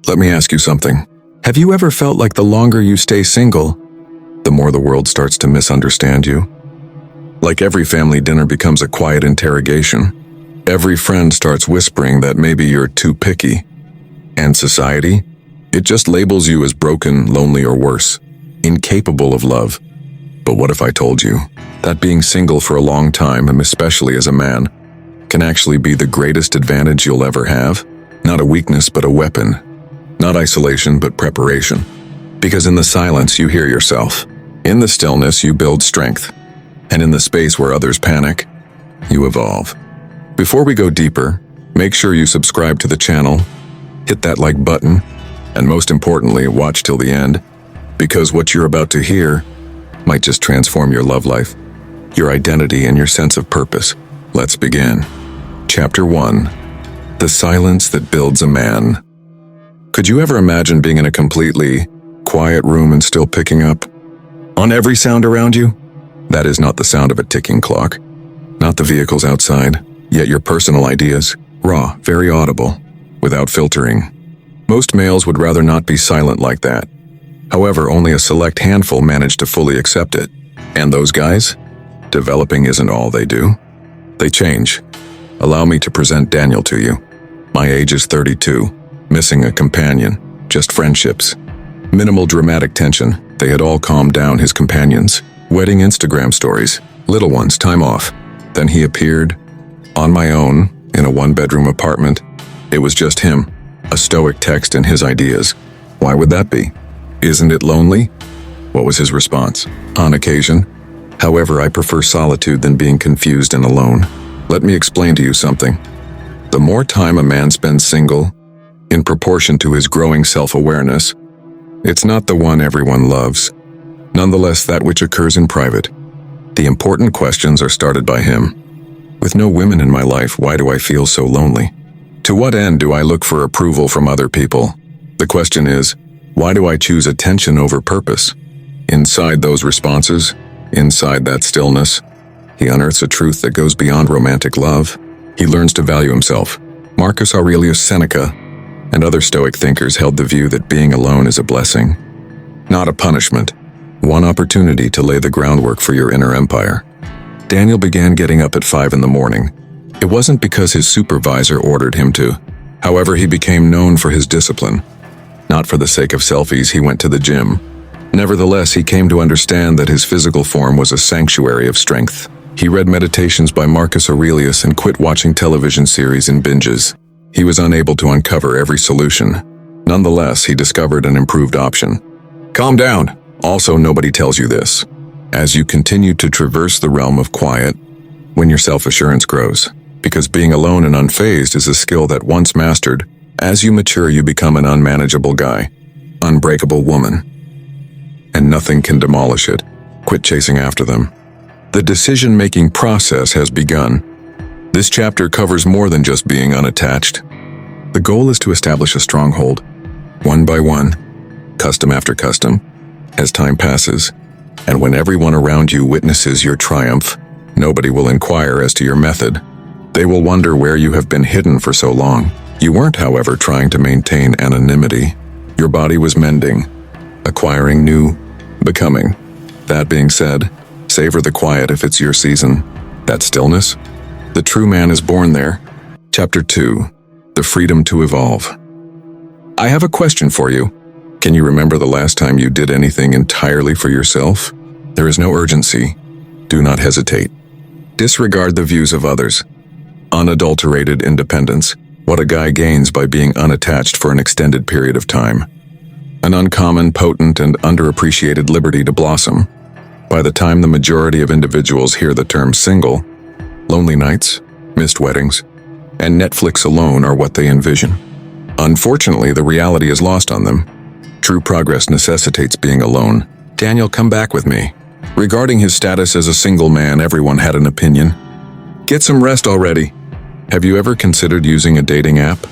Let me ask you something. Have you ever felt like the longer you stay single, the more the world starts to misunderstand you? Like every family dinner becomes a quiet interrogation. Every friend starts whispering that maybe you're too picky. And society? It just labels you as broken, lonely, or worse, incapable of love. But what if I told you that being single for a long time, and especially as a man, can actually be the greatest advantage you'll ever have? Not a weakness, but a weapon. Not isolation, but preparation. Because in the silence, you hear yourself. In the stillness, you build strength. And in the space where others panic, you evolve. Before we go deeper, make sure you subscribe to the channel, hit that like button, and most importantly, watch till the end, because what you're about to hear might just transform your love life, your identity, and your sense of purpose. Let's begin. Chapter 1. The Silence That Builds a Man. Could you ever imagine being in a completely quiet room and still picking up on every sound around you? That is not the sound of a ticking clock, not the vehicles outside, yet your personal ideas, raw, very audible, without filtering. Most males would rather not be silent like that. However, only a select handful manage to fully accept it. And those guys? Developing isn't all they do. They change. Allow me to present Daniel to you. My age is 32, missing a companion, just friendships. Minimal dramatic tension, they had all calmed down his companions. Wedding Instagram stories, little ones, time off. Then he appeared, on my own, in a one-bedroom apartment. It was just him, a stoic text and his ideas. Why would that be? Isn't it lonely? What was his response? On occasion. However, I prefer solitude than being confused and alone. Let me explain to you something. The more time a man spends single, in proportion to his growing self-awareness, it's not the one everyone loves. Nonetheless, that which occurs in private. The important questions are started by him. With no women in my life, why do I feel so lonely? To what end do I look for approval from other people? The question is, why do I choose attention over purpose? Inside those responses, inside that stillness, he unearths a truth that goes beyond romantic love. He learns to value himself. Marcus Aurelius Seneca and other Stoic thinkers held the view that being alone is a blessing, not a punishment. One opportunity to lay the groundwork for your inner empire. Daniel began getting up at 5 in the morning. It wasn't because his supervisor ordered him to. However, he became known for his discipline. Not for the sake of selfies, he went to the gym. Nevertheless, he came to understand that his physical form was a sanctuary of strength. He read Meditations by Marcus Aurelius and quit watching television series in binges. He was unable to uncover every solution. Nonetheless, he discovered an improved option. Calm down. Also, nobody tells you this. As you continue to traverse the realm of quiet, when your self-assurance grows, because being alone and unfazed is a skill that once mastered, as you mature you become an unmanageable guy, unbreakable woman. And nothing can demolish it. Quit chasing after them. The decision-making process has begun. This chapter covers more than just being unattached. The goal is to establish a stronghold, one by one, custom after custom, as time passes, and when everyone around you witnesses your triumph, nobody will inquire as to your method. They will wonder where you have been hidden for so long. You weren't, however, trying to maintain anonymity. Your body was mending, acquiring new, becoming. That being said, savor the quiet if it's your season. That stillness? The true man is born there. Chapter 2. The Freedom to Evolve. I have a question for you. Can you remember the last time you did anything entirely for yourself? There is no urgency. Do not hesitate. Disregard the views of others. Unadulterated independence. What a guy gains by being unattached for an extended period of time. An uncommon, potent, and underappreciated liberty to blossom. By the time the majority of individuals hear the term single, lonely nights, missed weddings, and Netflix alone are what they envision. Unfortunately, the reality is lost on them. True progress necessitates being alone. Daniel, come back with me. Regarding his status as a single man, everyone had an opinion. Get some rest already. Have you ever considered using a dating app?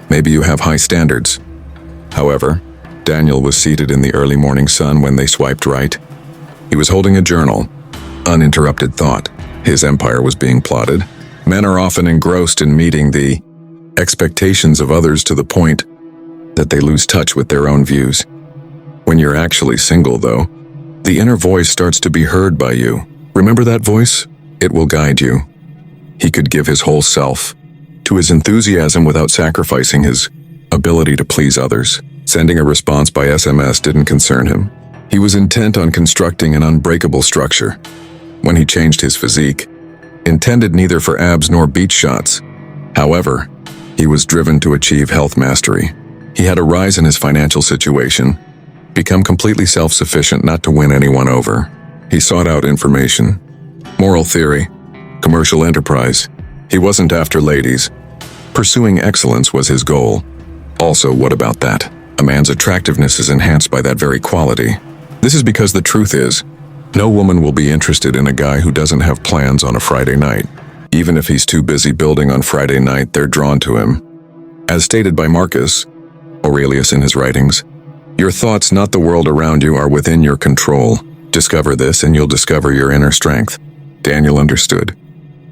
Maybe you have high standards. However, Daniel was seated in the early morning sun when they swiped right. He was holding a journal, uninterrupted thought. His empire was being plotted. Men are often engrossed in meeting the expectations of others to the point that they lose touch with their own views. When you're actually single, though, the inner voice starts to be heard by you. Remember that voice? It will guide you. He could give his whole self to his enthusiasm without sacrificing his ability to please others. Sending a response by SMS didn't concern him. He was intent on constructing an unbreakable structure. When he changed his physique, intended neither for abs nor beach shots. However, he was driven to achieve health mastery. He had a rise in his financial situation, become completely self-sufficient not to win anyone over. He sought out information, moral theory, commercial enterprise. He wasn't after ladies. Pursuing excellence was his goal. Also, what about that? A man's attractiveness is enhanced by that very quality. This is because the truth is, no woman will be interested in a guy who doesn't have plans on a Friday night. Even if he's too busy building on Friday night, they're drawn to him. As stated by Marcus Aurelius in his writings, your thoughts, not the world around you, are within your control. Discover this and you'll discover your inner strength. Daniel understood.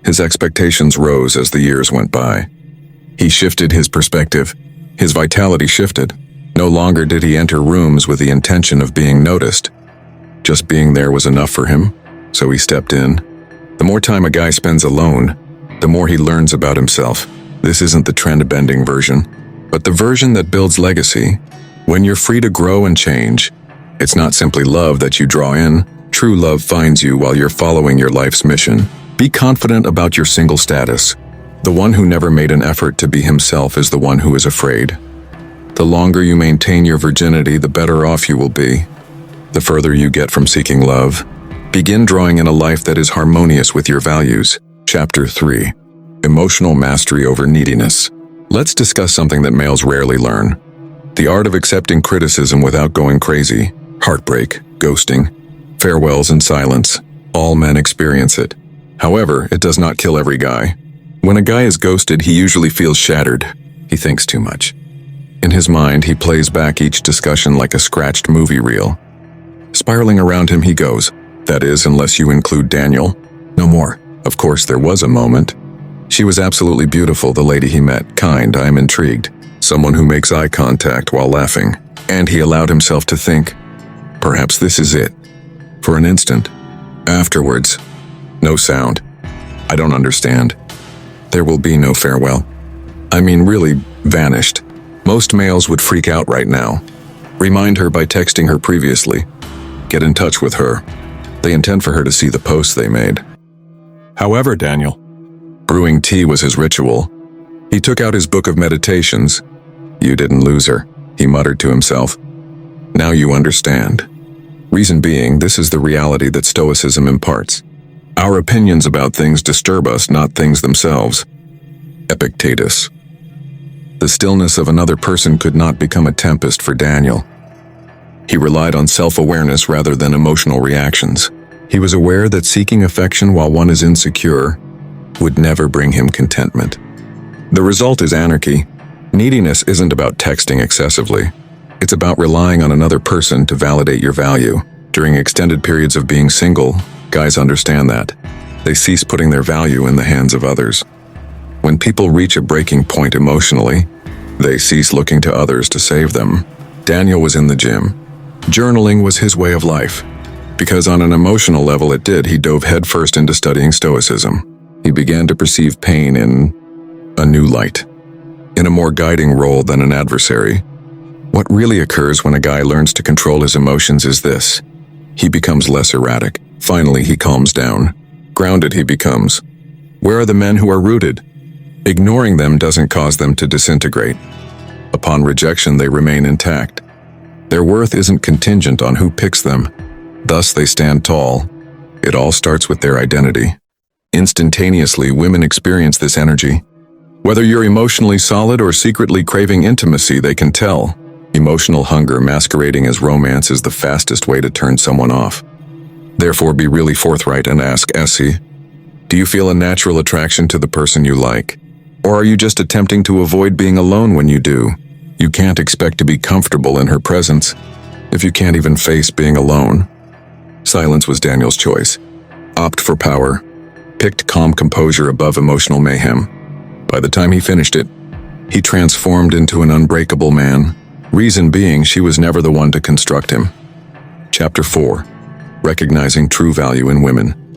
His expectations rose as the years went by. He shifted his perspective. His vitality shifted. No longer did he enter rooms with the intention of being noticed. Just being there was enough for him, so he stepped in. The more time a guy spends alone, the more he learns about himself. This isn't the trend-bending version, but the version that builds legacy. When you're free to grow and change, it's not simply love that you draw in. True love finds you while you're following your life's mission. Be confident about your single status. The one who never made an effort to be himself is the one who is afraid. The longer you maintain your virginity, the better off you will be. The further you get from seeking love, begin drawing in a life that is harmonious with your values. Chapter 3. Emotional Mastery Over Neediness. Let's discuss something that males rarely learn. The art of accepting criticism without going crazy. Heartbreak, ghosting, farewells and silence. All men experience it. However, it does not kill every guy. When a guy is ghosted, he usually feels shattered. He thinks too much. In his mind, he plays back each discussion like a scratched movie reel. Spiraling around him he goes. That is, unless you include Daniel. No more. Of course, there was a moment. She was absolutely beautiful, the lady he met. Kind, I am intrigued. Someone who makes eye contact while laughing. And he allowed himself to think, perhaps this is it. For an instant. Afterwards, no sound. I don't understand. There will be no farewell. I mean, really, vanished. Most males would freak out right now. Remind her by texting her previously. Get in touch with her. They intend for her to see the posts they made. However, Daniel, brewing tea was his ritual. He took out his book of meditations. You didn't lose her, he muttered to himself. Now you understand. Reason being, this is the reality that Stoicism imparts. Our opinions about things disturb us, not things themselves. Epictetus. The stillness of another person could not become a tempest for Daniel. He relied on self-awareness rather than emotional reactions. He was aware that seeking affection while one is insecure would never bring him contentment. The result is anarchy. Neediness isn't about texting excessively. It's about relying on another person to validate your value. During extended periods of being single, guys understand that. They cease putting their value in the hands of others. When people reach a breaking point emotionally, they cease looking to others to save them. Daniel was in the gym. Journaling was his way of life. Because on an emotional level it did, he dove headfirst into studying Stoicism. He began to perceive pain in a new light, in a more guiding role than an adversary. What really occurs when a guy learns to control his emotions is this. He becomes less erratic. Finally, he calms down. Grounded he becomes. Where are the men who are rooted? Ignoring them doesn't cause them to disintegrate. Upon rejection, they remain intact. Their worth isn't contingent on who picks them. Thus, they stand tall. It all starts with their identity. Instantaneously, women experience this energy. Whether you're emotionally solid or secretly craving intimacy, they can tell. Emotional hunger masquerading as romance is the fastest way to turn someone off. Therefore, be really forthright and ask Essie, do you feel a natural attraction to the person you like? Or are you just attempting to avoid being alone when you do? You can't expect to be comfortable in her presence if you can't even face being alone. Silence was Daniel's choice. Opt for power. Picked calm composure above emotional mayhem. By the time he finished it, he transformed into an unbreakable man. Reason being, she was never the one to construct him. Chapter 4. Recognizing true value in women.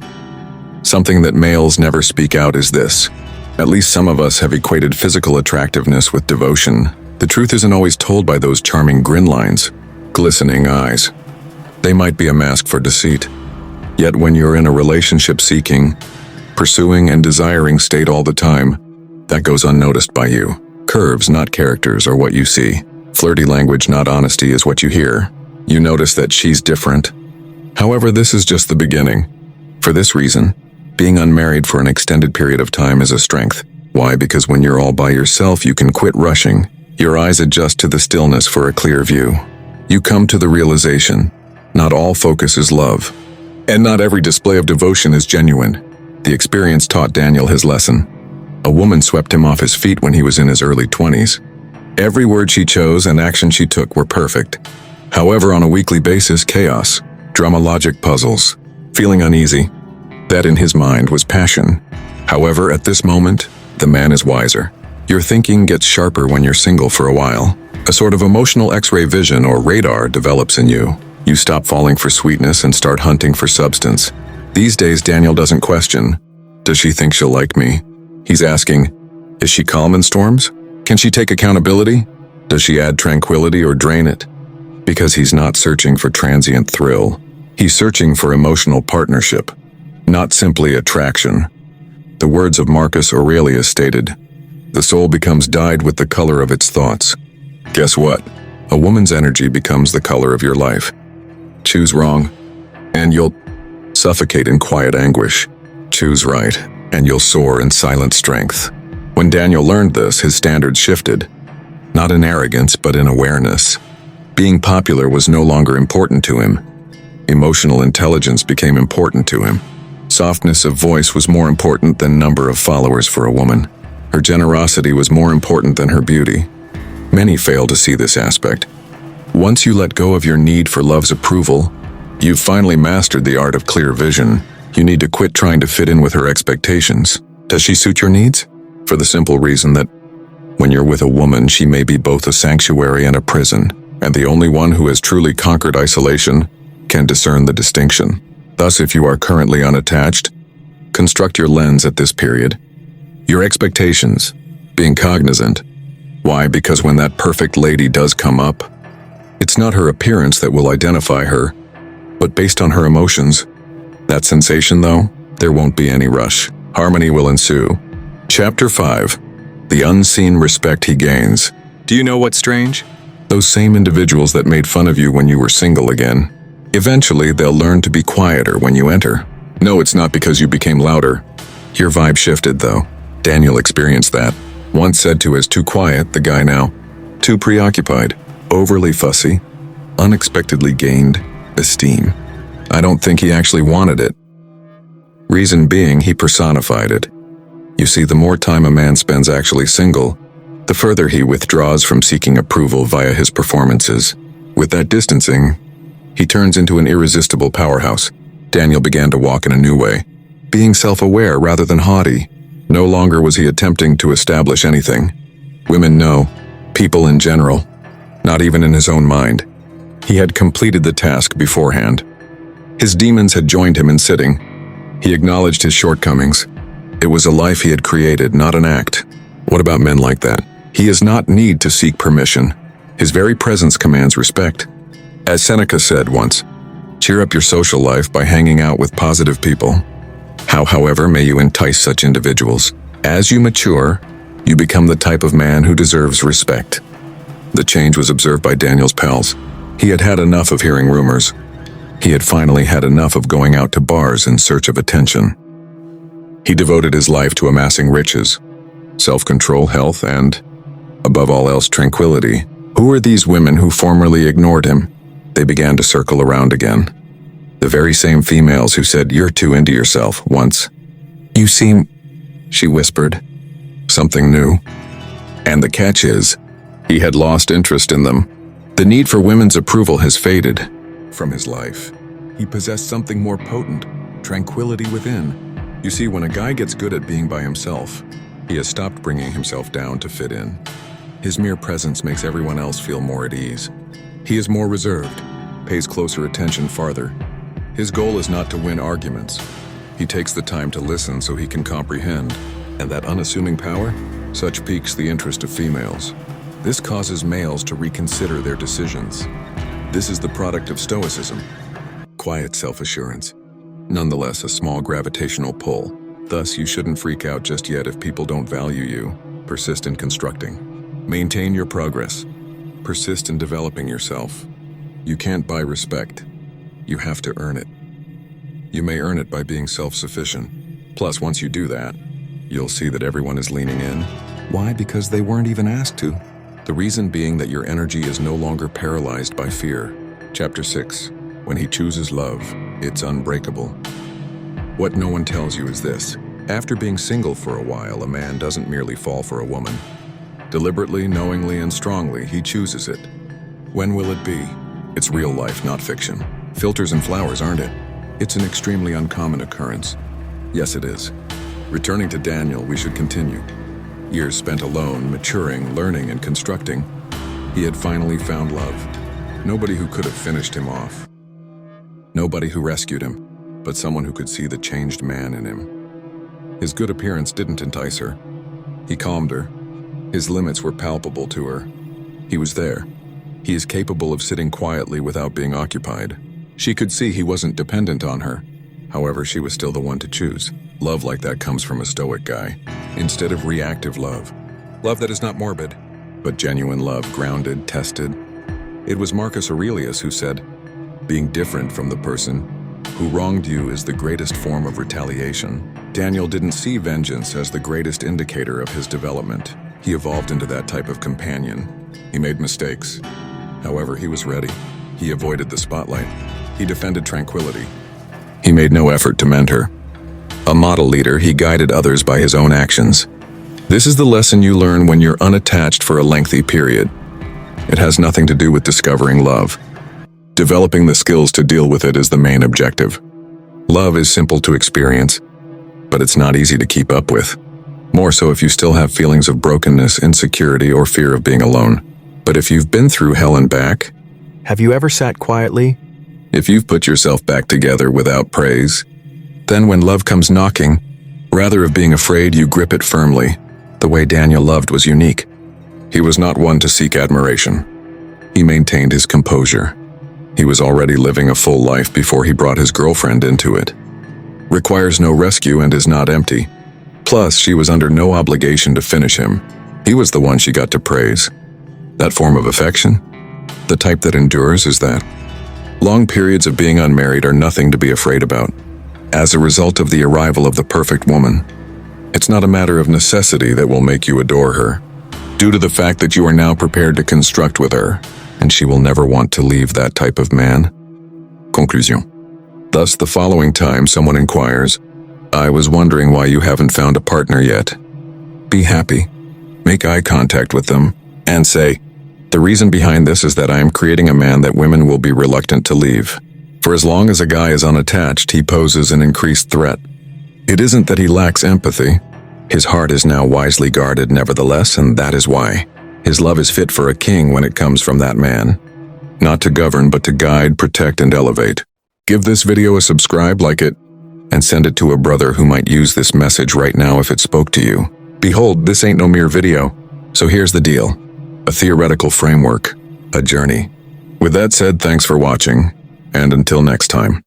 Something that males never speak out is this. At least some of us have equated physical attractiveness with devotion. The truth isn't always told by those charming grin lines, glistening eyes. They might be a mask for deceit. Yet when you're in a relationship seeking, pursuing and desiring state all the time, that goes unnoticed by you. Curves, not characters, are what you see. Flirty language, not honesty, is what you hear. You notice that she's different. However, this is just the beginning. For this reason, being unmarried for an extended period of time is a strength. Why? Because when you're all by yourself, you can quit rushing. Your eyes adjust to the stillness for a clear view. You come to the realization, not all focus is love. And not every display of devotion is genuine. The experience taught Daniel his lesson. A woman swept him off his feet when he was in his early 20s. Every word she chose and action she took were perfect. However, on a weekly basis, chaos, drama logic puzzles, feeling uneasy. That in his mind was passion. However, at this moment, the man is wiser. Your thinking gets sharper when you're single for a while. A sort of emotional X-ray vision or radar develops in you. You stop falling for sweetness and start hunting for substance. These days, Daniel doesn't question, does she think she'll like me? He's asking, is she calm in storms? Can she take accountability? Does she add tranquility or drain it? Because he's not searching for transient thrill. He's searching for emotional partnership, not simply attraction. The words of Marcus Aurelius stated, the soul becomes dyed with the color of its thoughts. Guess what? A woman's energy becomes the color of your life. Choose wrong, and you'll suffocate in quiet anguish. Choose right, and you'll soar in silent strength. When Daniel learned this, his standards shifted. Not in arrogance, but in awareness. Being popular was no longer important to him. Emotional intelligence became important to him. Softness of voice was more important than number of followers for a woman. Her generosity was more important than her beauty. Many fail to see this aspect. Once you let go of your need for love's approval, you've finally mastered the art of clear vision. You need to quit trying to fit in with her expectations. Does she suit your needs? For the simple reason that when you're with a woman, she may be both a sanctuary and a prison, and the only one who has truly conquered isolation can discern the distinction. Thus, if you are currently unattached, construct your lens at this period. Your expectations, being cognizant. Why? Because when that perfect lady does come up, it's not her appearance that will identify her, but based on her emotions. That sensation, though, there won't be any rush. Harmony will ensue. Chapter 5. The unseen respect he gains. Do you know what's strange? Those same individuals that made fun of you when you were single again, eventually they'll learn to be quieter when you enter. No, it's not because you became louder. Your vibe shifted, though. Daniel experienced that. Once said to as too quiet, the guy now, too preoccupied, overly fussy, unexpectedly gained esteem. I don't think he actually wanted it. Reason being, he personified it. You see, the more time a man spends actually single, the further he withdraws from seeking approval via his performances. With that distancing, he turns into an irresistible powerhouse. Daniel began to walk in a new way, being self-aware rather than haughty. No longer was he attempting to establish anything. Women know, people in general, not even in his own mind. He had completed the task beforehand. His demons had joined him in sitting. He acknowledged his shortcomings. It was a life he had created, not an act. What about men like that? He does not need to seek permission. His very presence commands respect. As Seneca said once, cheer up your social life by hanging out with positive people. How, however, may you entice such individuals? As you mature, you become the type of man who deserves respect. The change was observed by Daniel's pals. He had had enough of hearing rumors. He had finally had enough of going out to bars in search of attention. He devoted his life to amassing riches, self-control, health, and, above all else, tranquility. Who were these women who formerly ignored him? They began to circle around again. The very same females who said, "You're too into yourself," once. "You seem," she whispered, something new. And the catch is, he had lost interest in them. The need for women's approval has faded from his life. He possessed something more potent, tranquility within. You see, when a guy gets good at being by himself, he has stopped bringing himself down to fit in. His mere presence makes everyone else feel more at ease. He is more reserved, pays closer attention farther. His goal is not to win arguments. He takes the time to listen so he can comprehend. And that unassuming power? Such piques the interest of females. This causes males to reconsider their decisions. This is the product of Stoicism. Quiet self-assurance. Nonetheless, a small gravitational pull. Thus, you shouldn't freak out just yet if people don't value you. Persist in constructing. Maintain your progress. Persist in developing yourself. You can't buy respect. You have to earn it. You may earn it by being self-sufficient. Plus, once you do that, you'll see that everyone is leaning in. Why? Because they weren't even asked to. The reason being that your energy is no longer paralyzed by fear. Chapter 6. When he chooses love, it's unbreakable. What no one tells you is this. After being single for a while, a man doesn't merely fall for a woman. Deliberately, knowingly, and strongly, he chooses it. When will it be? It's real life, not fiction. Filters and flowers, aren't it? It's an extremely uncommon occurrence. Yes, it is. Returning to Daniel, we should continue. Years spent alone, maturing, learning, and constructing. He had finally found love. Nobody who could have finished him off. Nobody who rescued him, but someone who could see the changed man in him. His good appearance didn't entice her. He calmed her. His limits were palpable to her. He was there. He is capable of sitting quietly without being occupied. She could see he wasn't dependent on her. However, she was still the one to choose. Love like that comes from a Stoic guy, instead of reactive love. Love that is not morbid, but genuine love, grounded, tested. It was Marcus Aurelius who said, being different from the person who wronged you is the greatest form of retaliation. Daniel didn't see vengeance as the greatest indicator of his development. He evolved into that type of companion. He made mistakes. However, he was ready. He avoided the spotlight. He defended tranquility. He made no effort to mend her. A model leader, he guided others by his own actions. This is the lesson you learn when you're unattached for a lengthy period. It has nothing to do with discovering love. Developing the skills to deal with it is the main objective. Love is simple to experience, but it's not easy to keep up with. More so if you still have feelings of brokenness, insecurity, or fear of being alone. But if you've been through hell and back, have you ever sat quietly? If you've put yourself back together without praise, then when love comes knocking, rather of being afraid, you grip it firmly. The way Daniel loved was unique. He was not one to seek admiration. He maintained his composure. He was already living a full life before he brought his girlfriend into it. Requires no rescue and is not empty. Plus, she was under no obligation to finish him. He was the one she got to praise. That form of affection? The type that endures is that. Long periods of being unmarried are nothing to be afraid about. As a result of the arrival of the perfect woman, it's not a matter of necessity that will make you adore her, due to the fact that you are now prepared to construct with her, and she will never want to leave that type of man. Conclusion. Thus, the following time someone inquires, I was wondering why you haven't found a partner yet. Be happy. Make eye contact with them, and say, the reason behind this is that I am creating a man that women will be reluctant to leave. For as long as a guy is unattached, he poses an increased threat. It isn't that he lacks empathy. His heart is now wisely guarded nevertheless, and that is why. His love is fit for a king when it comes from that man. Not to govern, but to guide, protect, and elevate. Give this video a subscribe, like it, and send it to a brother who might use this message right now if it spoke to you. Behold, this ain't no mere video. So here's the deal. A theoretical framework. A journey. With that said, thanks for watching, and until next time.